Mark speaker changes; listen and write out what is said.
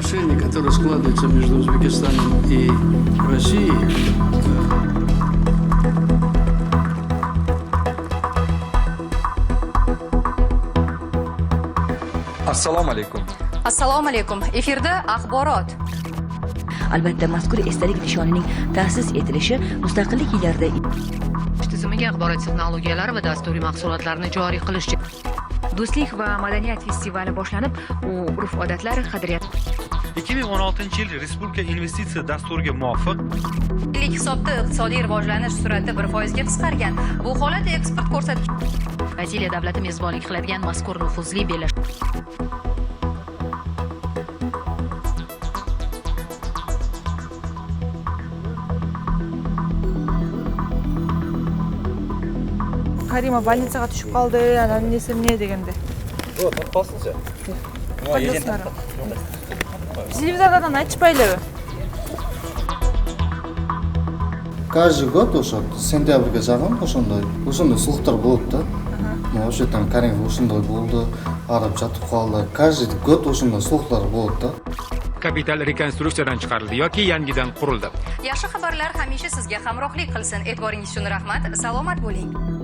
Speaker 1: отношения, которые складываются между Узбекистаном и Россией,
Speaker 2: Assalomu alaykum.
Speaker 3: Assalomu alaykum. Efirda axborot.
Speaker 4: Albatta, mazkur esdalik nishonining ta'sis etilishi mustaqillik yillarida
Speaker 3: Tizimiga axborot texnologiyalari va dasturiy mahsulotlarni joriy qilish. Do'stlik va madaniyat festivali boshlanib, u urf-odatlar, qadriyat
Speaker 5: 2016 yil Respublika investitsiya dasturiga muvofiq
Speaker 3: yillik hisobda iqtisodiy rivojlanish sur'ati 1% ga qisqargan. Bu holat eksport ko'rsatkichi. Braziliya davlati mezbonlik qiladigan mazkur nufuzli bellashuv
Speaker 6: Karima больницаga tushib qoldi, ana nesi ne deganda.
Speaker 2: Yo'q, topib qolsin-chi.
Speaker 6: Televizordan aytishmaylar.
Speaker 7: Каждый год o'sha sentyabrga yaqin o'shanda sulhlar bo'ldi-da. O'sha yerdan Karimov o'shunday bo'ldi, arab jatib qoldi. Каждый год o'shanda sulhlar bo'ldi-da.
Speaker 8: Kapital rekonstruksiyadan chiqarildi yoki yangidan qurildi.
Speaker 3: Yaxshi xabarlar hamisha sizga hamrohlik qilsin. E'tiboringiz uchun rahmat. Salomat bo'ling.